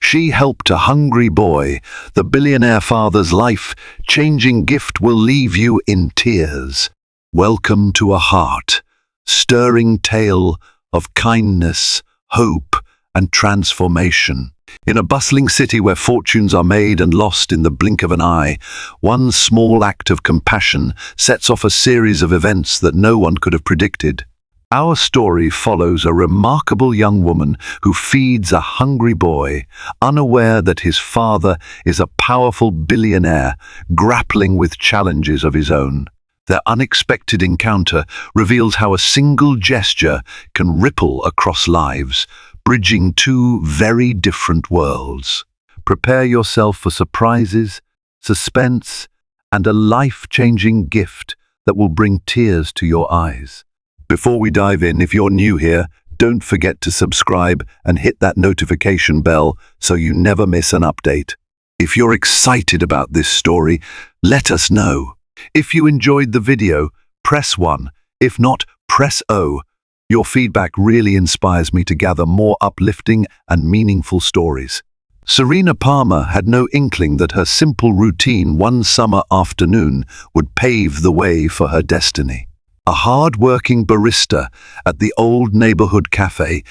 She helped a hungry boy. The billionaire father's life-changing gift will leave you in tears. Welcome to a heart-stirring tale of kindness, hope, and transformation. In a bustling city where fortunes are made and lost in the blink of an eye, one small act of compassion sets off a series of events that no one could have predicted. Our story follows a remarkable young woman who feeds a hungry boy, unaware that his father is a powerful billionaire grappling with challenges of his own. Their unexpected encounter reveals how a single gesture can ripple across lives, bridging two very different worlds. Prepare yourself for surprises, suspense, and a life-changing gift that will bring tears to your eyes. Before we dive in, if you're new here, don't forget to subscribe and hit that notification bell so you never miss an update. If you're excited about this story, let us know. If you enjoyed the video, press 1. If not, press O. Your feedback really inspires me to gather more uplifting and meaningful stories. Serena Palmer had no inkling that her simple routine one summer afternoon would pave the way for her destiny. A hard-working barista at the old neighborhood cafe,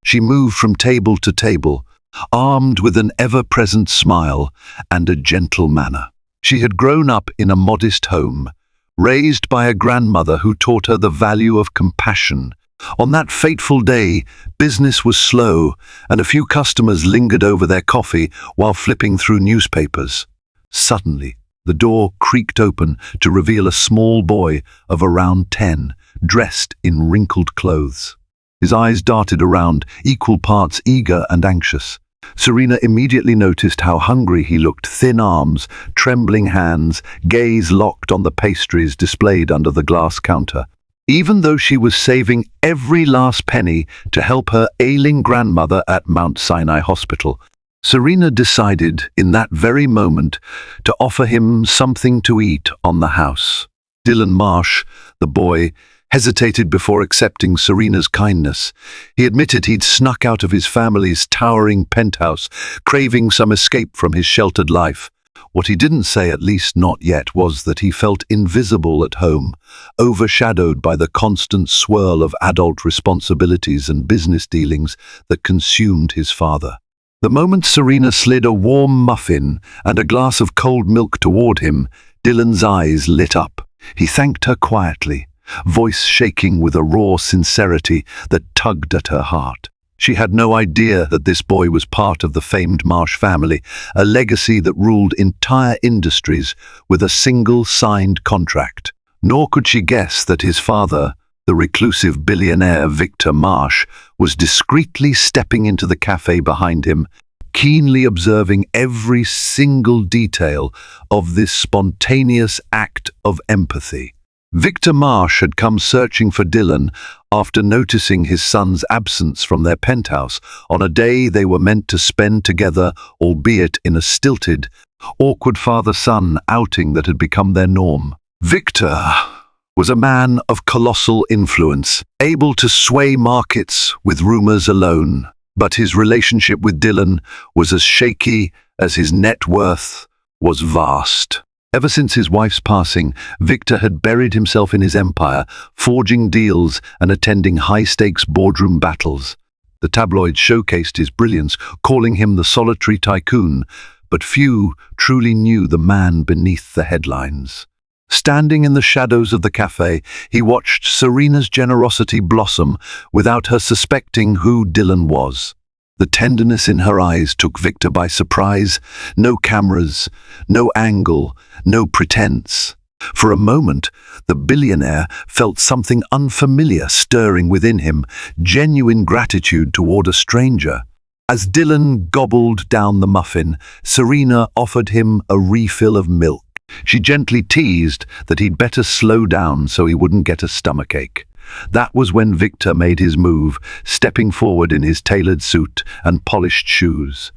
she moved from table to table, armed with an ever-present smile and a gentle manner. She had grown up in a modest home, raised by a grandmother who taught her the value of compassion. On that fateful day, business was slow, and a few customers lingered over their coffee while flipping through newspapers. Suddenly, the door creaked open to reveal a small boy of around 10, dressed in wrinkled clothes. His eyes darted around, equal parts eager and anxious. Serena immediately noticed how hungry he looked, thin arms, trembling hands, gaze locked on the pastries displayed under the glass counter. Even though she was saving every last penny to help her ailing grandmother at Mount Sinai Hospital, Serena decided in that very moment to offer him something to eat on the house. Marsh, the boy, hesitated before accepting Serena's kindness. He admitted he'd snuck out of his family's towering penthouse, craving some escape from his sheltered life. What he didn't say, at least not yet, was that he felt invisible at home, overshadowed by the constant swirl of adult responsibilities and business dealings that consumed his father. The moment Serena slid a warm muffin and a glass of cold milk toward him, Dylan's eyes lit up. He thanked her quietly, voice shaking with a raw sincerity that tugged at her heart. She had no idea that this boy was part of the famed Marsh family, a legacy that ruled entire industries with a single signed contract. Nor could she guess that his father, the reclusive billionaire Viktor Marsh, was discreetly stepping into the cafe behind him, keenly observing every single detail of this spontaneous act of empathy. Viktor Marsh had come searching for Dylan after noticing his son's absence from their penthouse on a day they were meant to spend together, albeit in a stilted, awkward father-son outing that had become their norm. Viktor was a man of colossal influence, able to sway markets with rumors alone. But his relationship with Dylan was as shaky as his net worth was vast. Ever since his wife's passing, Viktor had buried himself in his empire, forging deals and attending high-stakes boardroom battles. The tabloids showcased his brilliance, calling him the solitary tycoon, but few truly knew the man beneath the headlines. Standing in the shadows of the cafe, he watched Serena's generosity blossom without her suspecting who Dylan was. The tenderness in her eyes took Viktor by surprise. No cameras, no angle, no pretense. For a moment, the billionaire felt something unfamiliar stirring within him, genuine gratitude toward a stranger. As Dylan gobbled down the muffin, Serena offered him a refill of milk. She gently teased that he'd better slow down so he wouldn't get a stomachache. That was when Viktor made his move, stepping forward in his tailored suit and polished shoes.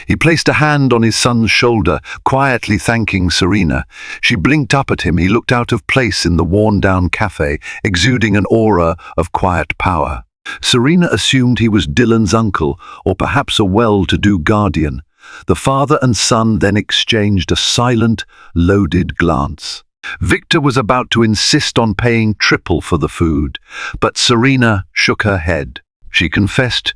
He placed a hand on his son's shoulder, quietly thanking Serena. She blinked up at him. He looked out of place in the worn-down cafe, exuding an aura of quiet power. Serena assumed he was Dylan's uncle, or perhaps a well-to-do guardian. The father and son then exchanged a silent, loaded glance. Viktor was about to insist on paying triple for the food, but Serena shook her head. She confessed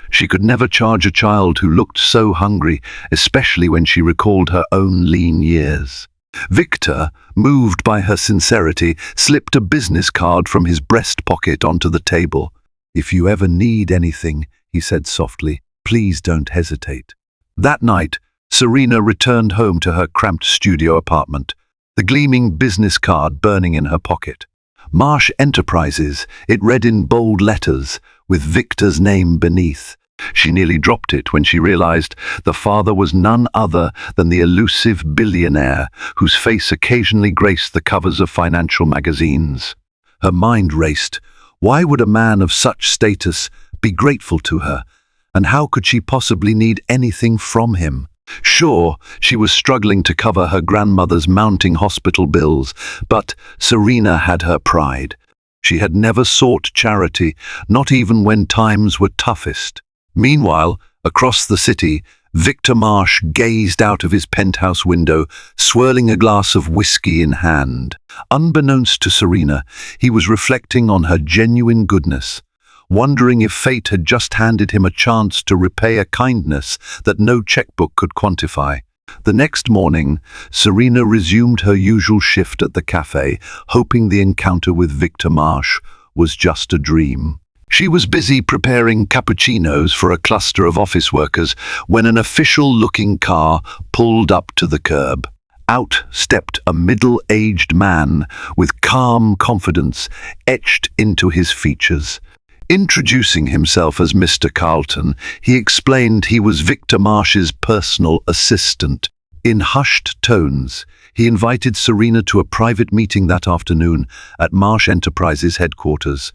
she could never charge a child who looked so hungry, especially when she recalled her own lean years. Viktor, moved by her sincerity, slipped a business card from his breast pocket onto the table. "If you ever need anything," he said softly, "please don't hesitate." That night, Serena returned home to her cramped studio apartment, the gleaming business card burning in her pocket. Marsh Enterprises, it read in bold letters, with Viktor's name beneath. She nearly dropped it when she realized the father was none other than the elusive billionaire whose face occasionally graced the covers of financial magazines. Her mind raced. Why would a man of such status be grateful to her? And how could she possibly need anything from him? Sure, she was struggling to cover her grandmother's mounting hospital bills, but Serena had her pride. She had never sought charity, not even when times were toughest. Meanwhile, across the city, Viktor Marsh gazed out of his penthouse window, swirling a glass of whiskey in hand. Unbeknownst to Serena, he was reflecting on her genuine goodness, wondering if fate had just handed him a chance to repay a kindness that no checkbook could quantify. The next morning, Serena resumed her usual shift at the cafe, hoping the encounter with Viktor Marsh was just a dream. She was busy preparing cappuccinos for a cluster of office workers when an official-looking car pulled up to the curb. Out stepped a middle-aged man with calm confidence etched into his features. Introducing himself as Mr. Carlton, he explained he was Viktor Marsh's personal assistant. In hushed tones, he invited Serena to a private meeting that afternoon at Marsh Enterprises headquarters.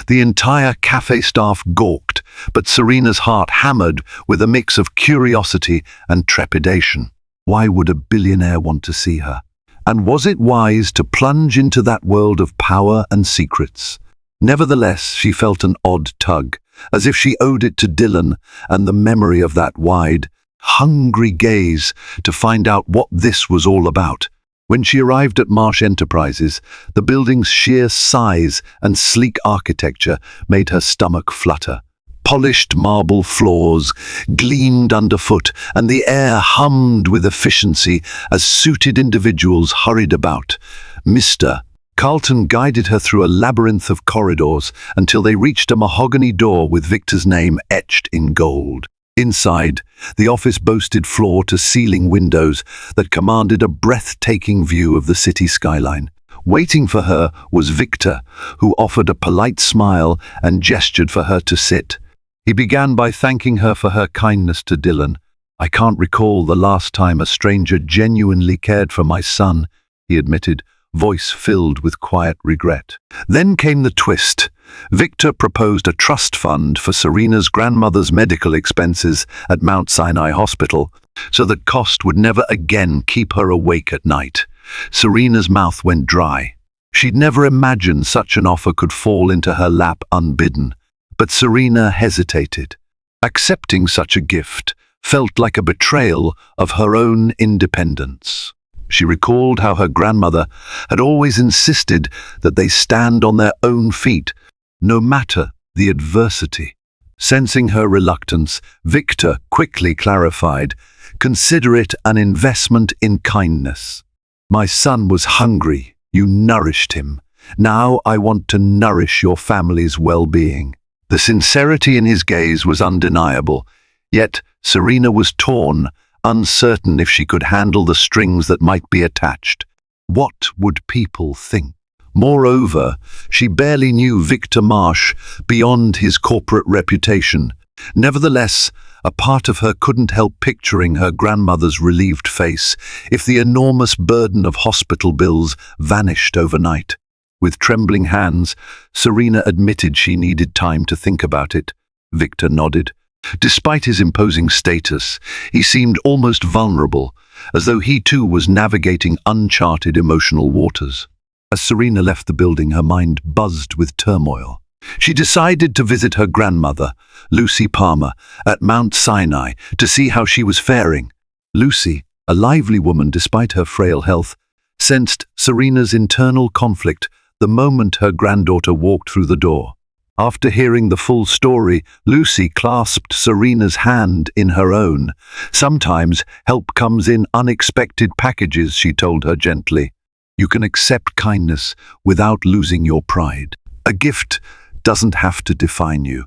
The entire cafe staff gawked, but Serena's heart hammered with a mix of curiosity and trepidation. Why would a billionaire want to see her? And was it wise to plunge into that world of power and secrets? Nevertheless, she felt an odd tug, as if she owed it to Dylan and the memory of that wide, hungry gaze to find out what this was all about. When she arrived at Marsh Enterprises, the building's sheer size and sleek architecture made her stomach flutter. Polished marble floors gleamed underfoot, and the air hummed with efficiency as suited individuals hurried about. Mr. Carlton guided her through a labyrinth of corridors until they reached a mahogany door with Viktor's name etched in gold. Inside, the office boasted floor-to-ceiling windows that commanded a breathtaking view of the city skyline. Waiting for her was Viktor, who offered a polite smile and gestured for her to sit. He began by thanking her for her kindness to Dylan. "I can't recall the last time a stranger genuinely cared for my son," he admitted, voice filled with quiet regret. Then came the twist. Viktor proposed a trust fund for Serena's grandmother's medical expenses at Mount Sinai Hospital, so that cost would never again keep her awake at night. Serena's mouth went dry. She'd never imagined such an offer could fall into her lap unbidden. But Serena hesitated. Accepting such a gift felt like a betrayal of her own independence. She recalled how her grandmother had always insisted that they stand on their own feet, no matter the adversity. Sensing her reluctance, Viktor quickly clarified, "Consider it an investment in kindness. My son was hungry. You nourished him. Now I want to nourish your family's well-being." The sincerity in his gaze was undeniable, yet Serena was torn, uncertain if she could handle the strings that might be attached. What would people think? Moreover, she barely knew Viktor Marsh beyond his corporate reputation. Nevertheless, a part of her couldn't help picturing her grandmother's relieved face if the enormous burden of hospital bills vanished overnight. With trembling hands, Serena admitted she needed time to think about it. Viktor nodded. Despite his imposing status, he seemed almost vulnerable, as though he too was navigating uncharted emotional waters. As Serena left the building, her mind buzzed with turmoil. She decided to visit her grandmother, Lucy Palmer, at Mount Sinai to see how she was faring. Lucy, a lively woman despite her frail health, sensed Serena's internal conflict the moment her granddaughter walked through the door. After hearing the full story, Lucy clasped Serena's hand in her own. "Sometimes help comes in unexpected packages," she told her gently. "You can accept kindness without losing your pride. A gift doesn't have to define you."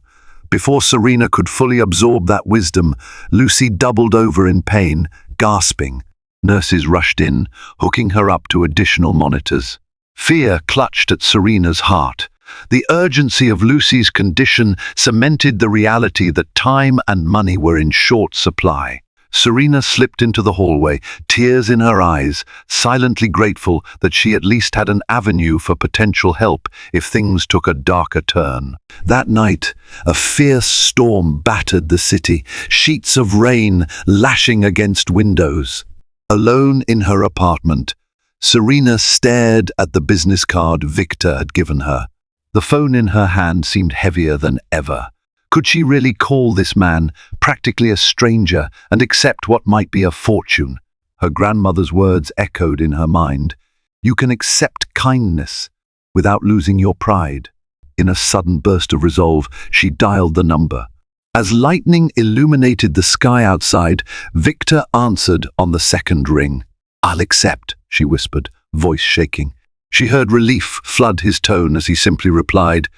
Before Serena could fully absorb that wisdom, Lucy doubled over in pain, gasping. Nurses rushed in, hooking her up to additional monitors. Fear clutched at Serena's heart. The urgency of Lucy's condition cemented the reality that time and money were in short supply. Serena slipped into the hallway, tears in her eyes, silently grateful that she at least had an avenue for potential help if things took a darker turn. That night, a fierce storm battered the city, sheets of rain lashing against windows. Alone in her apartment, Serena stared at the business card Viktor had given her. The phone in her hand seemed heavier than ever. Could she really call this man, practically a stranger, and accept what might be a fortune? Her grandmother's words echoed in her mind. "You can accept kindness without losing your pride." In a sudden burst of resolve, she dialed the number. As lightning illuminated the sky outside, Viktor answered on the second ring. "I'll accept," she whispered, voice shaking. She heard relief flood his tone as he simply replied,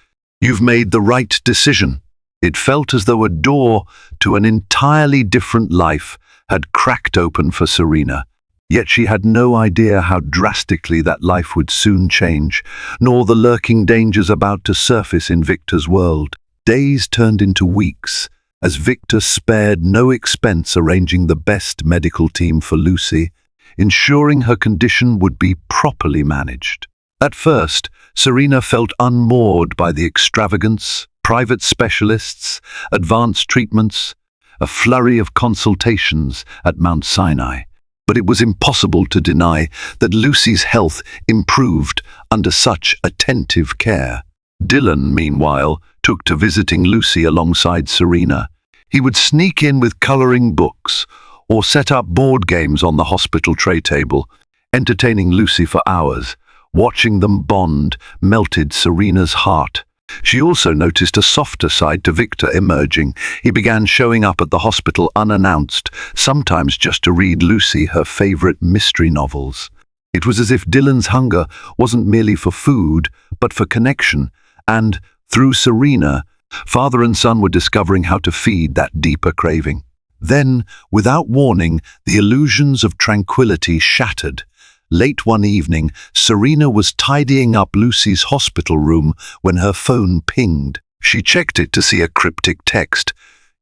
"You've made the right decision." It felt as though a door to an entirely different life had cracked open for Serena. Yet she had no idea how drastically that life would soon change, nor the lurking dangers about to surface in Viktor's world. Days turned into weeks, as Viktor spared no expense arranging the best medical team for Lucy, ensuring her condition would be properly managed. At first, Serena felt unmoored by the extravagance, private specialists, advanced treatments, a flurry of consultations at Mount Sinai. But it was impossible to deny that Lucy's health improved under such attentive care. Dylan, meanwhile, took to visiting Lucy alongside Serena. He would sneak in with coloring books or set up board games on the hospital tray table, entertaining Lucy for hours. Watching them bond melted Serena's heart. She also noticed a softer side to Viktor emerging. He began showing up at the hospital unannounced, sometimes just to read Lucy her favorite mystery novels. It was as if Dylan's hunger wasn't merely for food, but for connection, and, through Serena, father and son were discovering how to feed that deeper craving. Then, without warning, the illusions of tranquility shattered. Late one evening, Serena was tidying up Lucy's hospital room when her phone pinged. She checked it to see a cryptic text.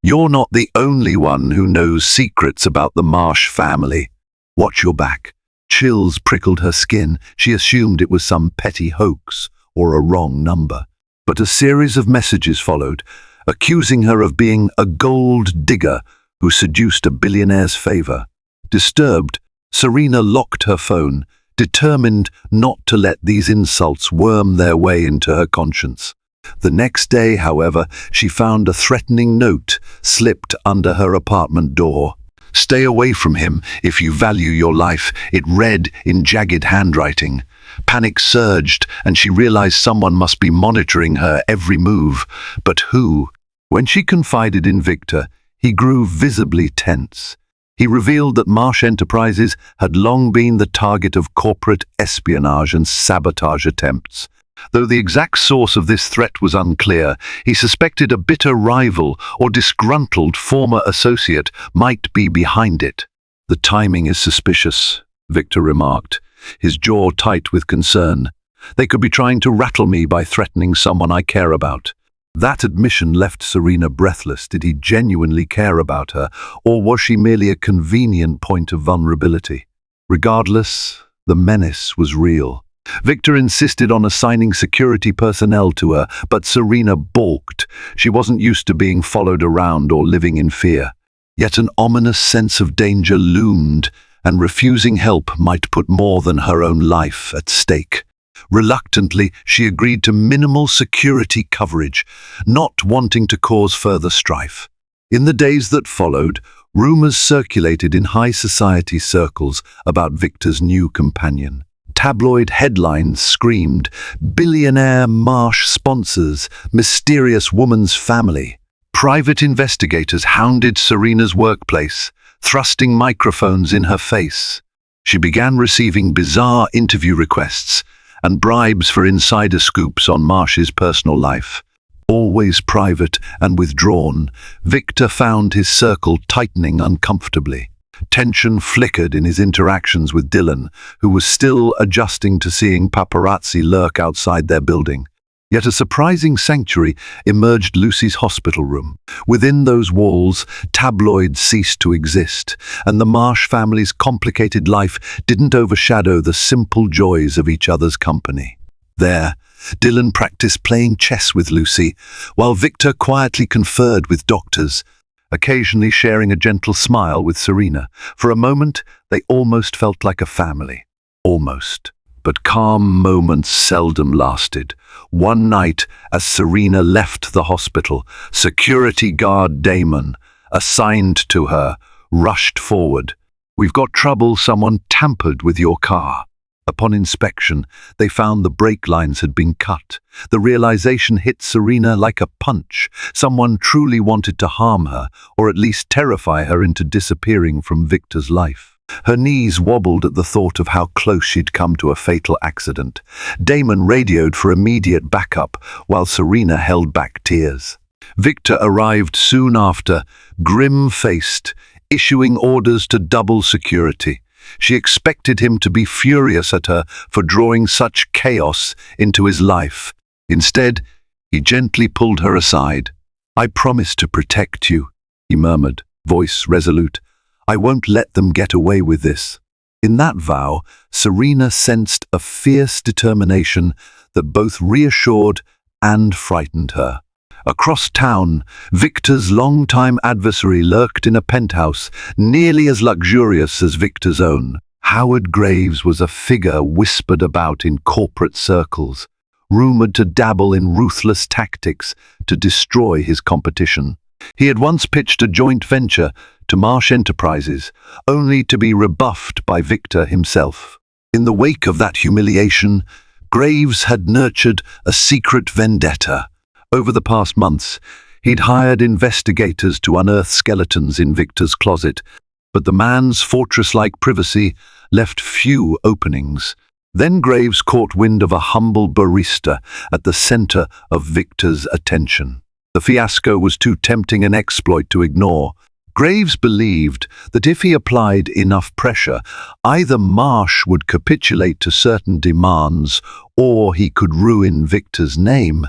"You're not the only one who knows secrets about the Marsh family. Watch your back." Chills prickled her skin. She assumed it was some petty hoax or a wrong number. But a series of messages followed, accusing her of being a gold digger who seduced a billionaire's favor. Disturbed, Serena locked her phone, determined not to let these insults worm their way into her conscience. The next day, however, she found a threatening note slipped under her apartment door. "Stay away from him if you value your life," it read in jagged handwriting. Panic surged, and she realized someone must be monitoring her every move. But who? When she confided in Viktor, he grew visibly tense. He revealed that Marsh Enterprises had long been the target of corporate espionage and sabotage attempts. Though the exact source of this threat was unclear, he suspected a bitter rival or disgruntled former associate might be behind it. "The timing is suspicious," Viktor remarked, his jaw tight with concern. "They could be trying to rattle me by threatening someone I care about." That admission left Serena breathless. Did he genuinely care about her, or was she merely a convenient point of vulnerability? Regardless, the menace was real. Viktor insisted on assigning security personnel to her, but Serena balked. She wasn't used to being followed around or living in fear. Yet an ominous sense of danger loomed, and refusing help might put more than her own life at stake. Reluctantly, she agreed to minimal security coverage, not wanting to cause further strife. In the days that followed, Rumors circulated in high society circles about Viktor's new companion. Tabloid headlines screamed, "Billionaire Marsh sponsors mysterious woman's family." Private investigators hounded Serena's workplace, thrusting microphones in her face. She began receiving bizarre interview requests and bribes for insider scoops on Marsh's personal life. Always private and withdrawn, Viktor found his circle tightening uncomfortably. Tension flickered in his interactions with Dylan, who was still adjusting to seeing paparazzi lurk outside their building. Yet a surprising sanctuary emerged: Lucy's hospital room. Within those walls, tabloids ceased to exist, and the Marsh family's complicated life didn't overshadow the simple joys of each other's company. There, Dylan practiced playing chess with Lucy, while Viktor quietly conferred with doctors, occasionally sharing a gentle smile with Serena. For a moment, they almost felt like a family. Almost. But calm moments seldom lasted. One night, as Serena left the hospital, security guard Damon, assigned to her, rushed forward. "We've got trouble. Someone tampered with your car." Upon inspection, they found the brake lines had been cut. The realization hit Serena like a punch. Someone truly wanted to harm her, or at least terrify her into disappearing from Viktor's life. Her knees wobbled at the thought of how close she'd come to a fatal accident. Damon radioed for immediate backup, while Serena held back tears. Viktor arrived soon after, grim-faced, issuing orders to double security. She expected him to be furious at her for drawing such chaos into his life. Instead, he gently pulled her aside. "I promise to protect you," he murmured, voice resolute. "I won't let them get away with this." In that vow, Serena sensed a fierce determination that both reassured and frightened her. Across town, Viktor's longtime adversary lurked in a penthouse nearly as luxurious as Viktor's own. Howard Graves was a figure whispered about in corporate circles, rumored to dabble in ruthless tactics to destroy his competition. He had once pitched a joint venture to Marsh Enterprises, only to be rebuffed by Viktor himself. In the wake of that humiliation, Graves had nurtured a secret vendetta. Over the past months, he'd hired investigators to unearth skeletons in Viktor's closet, but the man's fortress-like privacy left few openings. Then Graves caught wind of a humble barista at the center of Viktor's attention. The fiasco was too tempting an exploit to ignore. Graves believed that if he applied enough pressure, either Marsh would capitulate to certain demands, or he could ruin Viktor's name,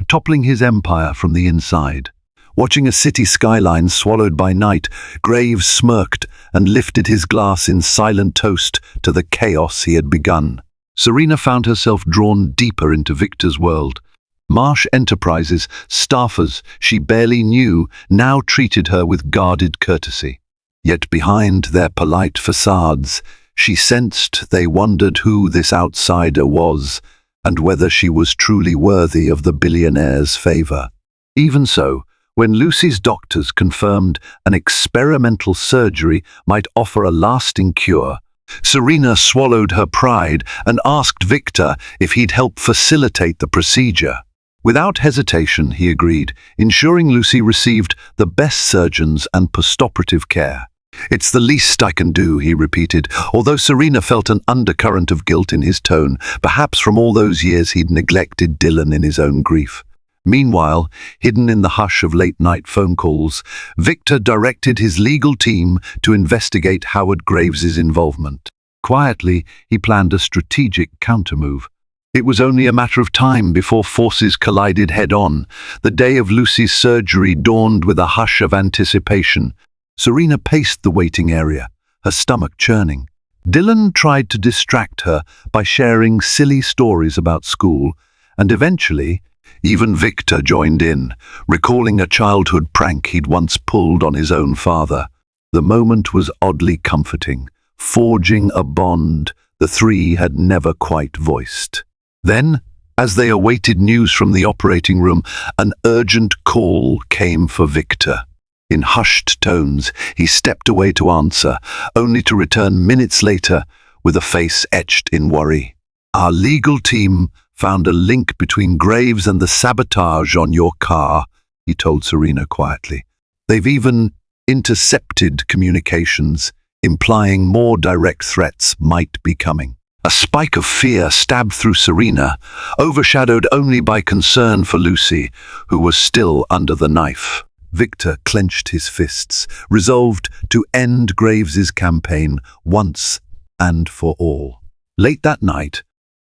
toppling his empire from the inside. Watching a city skyline swallowed by night, Graves smirked and lifted his glass in silent toast to the chaos he had begun. Serena found herself drawn deeper into Viktor's world. Marsh Enterprises staffers she barely knew now treated her with guarded courtesy. Yet behind their polite facades, she sensed they wondered who this outsider was, and whether she was truly worthy of the billionaire's favor. Even so, when Lucy's doctors confirmed an experimental surgery might offer a lasting cure, Serena swallowed her pride and asked Viktor if he'd help facilitate the procedure. Without hesitation, he agreed, ensuring Lucy received the best surgeons and postoperative care. "It's the least I can do," he repeated, although Serena felt an undercurrent of guilt in his tone, perhaps from all those years he'd neglected Dylan in his own grief. Meanwhile, hidden in the hush of late-night phone calls, Viktor directed his legal team to investigate Howard Graves's involvement. Quietly, he planned a strategic countermove. It was only a matter of time before forces collided head-on. The day of Lucy's surgery dawned with a hush of anticipation. Serena paced the waiting area, her stomach churning. Dylan tried to distract her by sharing silly stories about school, and eventually, even Viktor joined in, recalling a childhood prank he'd once pulled on his own father. The moment was oddly comforting, forging a bond the three had never quite voiced. Then, as they awaited news from the operating room, an urgent call came for Viktor. In hushed tones, he stepped away to answer, only to return minutes later with a face etched in worry. Our legal team found a link between Graves and the sabotage on your car, he told Serena quietly. They've even intercepted communications, implying more direct threats might be coming. A spike of fear stabbed through Serena, overshadowed only by concern for Lucy, who was still under the knife. Viktor clenched his fists, resolved to end Graves's campaign once and for all. Late that night,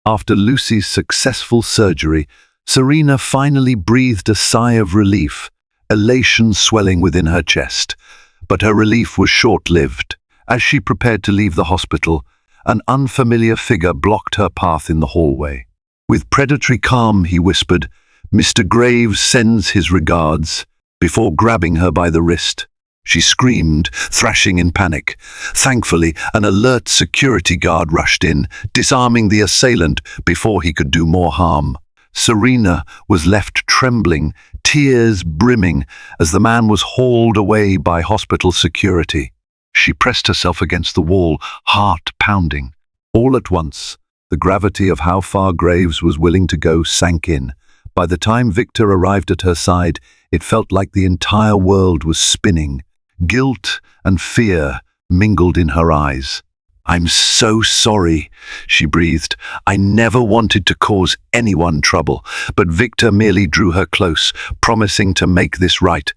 after Lucy's successful surgery, Serena finally breathed a sigh of relief, elation swelling within her chest. But her relief was short-lived. As she prepared to leave the hospital, an unfamiliar figure blocked her path in the hallway. With predatory calm, he whispered, "Mr. Graves sends his regards," before grabbing her by the wrist. She screamed, thrashing in panic. Thankfully, an alert security guard rushed in, disarming the assailant before he could do more harm. Serena was left trembling, tears brimming, as the man was hauled away by hospital security. She pressed herself against the wall, heart pounding. All at once, the gravity of how far Graves was willing to go sank in. By the time Viktor arrived at her side, it felt like the entire world was spinning. Guilt and fear mingled in her eyes. "I'm so sorry," she breathed. "I never wanted to cause anyone trouble," but Viktor merely drew her close, promising to make this right.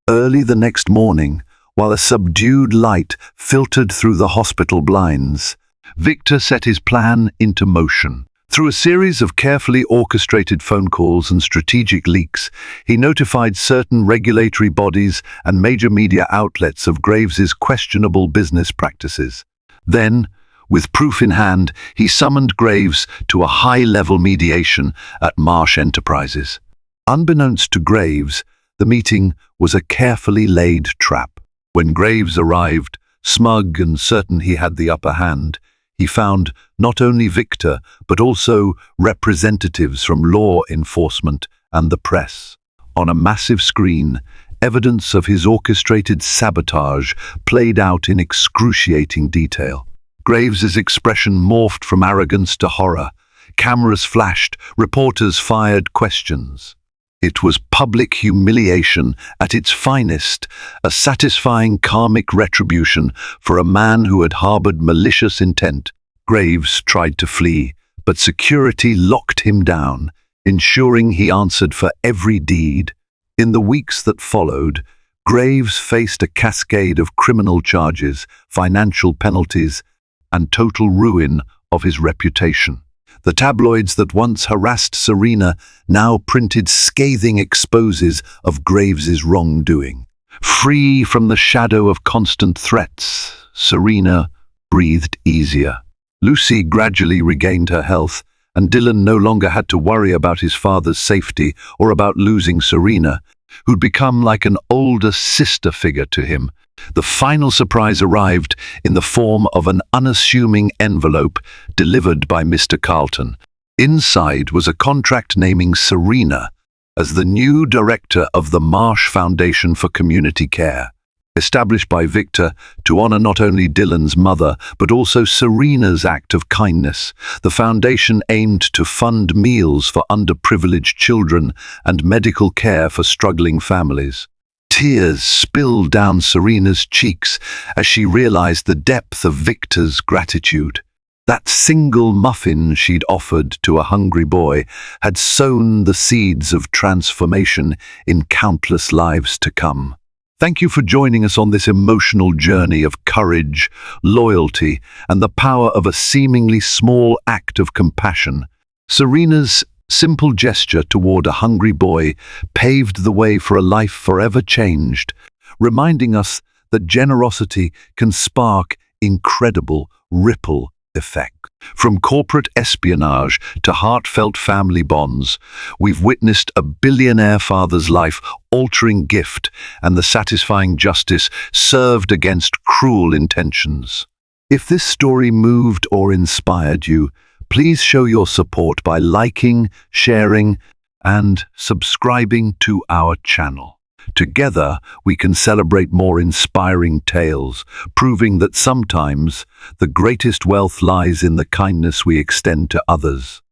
Early the next morning, while a subdued light filtered through the hospital blinds, Viktor set his plan into motion. Through a series of carefully orchestrated phone calls and strategic leaks, he notified certain regulatory bodies and major media outlets of Graves's questionable business practices. Then, with proof in hand, he summoned Graves to a high-level mediation at Marsh Enterprises. Unbeknownst to Graves, the meeting was a carefully laid trap. When Graves arrived, smug and certain he had the upper hand, he found not only Viktor, but also representatives from law enforcement and the press. On a massive screen, evidence of his orchestrated sabotage played out in excruciating detail. Graves's expression morphed from arrogance to horror. Cameras flashed, reporters fired questions. It was public humiliation at its finest, a satisfying karmic retribution for a man who had harbored malicious intent. Graves tried to flee, but security locked him down, ensuring he answered for every deed. In the weeks that followed, Graves faced a cascade of criminal charges, financial penalties, and total ruin of his reputation. The tabloids that once harassed Serena now printed scathing exposes of Graves's wrongdoing. Free from the shadow of constant threats, Serena breathed easier. Lucy gradually regained her health, and Dylan no longer had to worry about his father's safety or about losing Serena, who'd become like an older sister figure to him. The final surprise arrived in the form of an unassuming envelope delivered by Mr. Carlton. Inside was a contract naming Serena as the new director of the Marsh Foundation for Community Care, established by Viktor to honor not only Dylan's mother, but also Serena's act of kindness. The foundation aimed to fund meals for underprivileged children and medical care for struggling families. Tears spilled down Serena's cheeks as she realized the depth of Viktor's gratitude. That single muffin she'd offered to a hungry boy had sown the seeds of transformation in countless lives to come. Thank you for joining us on this emotional journey of courage, loyalty, and the power of a seemingly small act of compassion. Serena's simple gesture toward a hungry boy paved the way for a life forever changed, reminding us that generosity can spark incredible ripple effect. From corporate espionage to heartfelt family bonds, we've witnessed a billionaire father's life-altering gift and the satisfying justice served against cruel intentions. If this story moved or inspired you, please show your support by liking, sharing, and subscribing to our channel. Together, we can celebrate more inspiring tales, proving that sometimes the greatest wealth lies in the kindness we extend to others.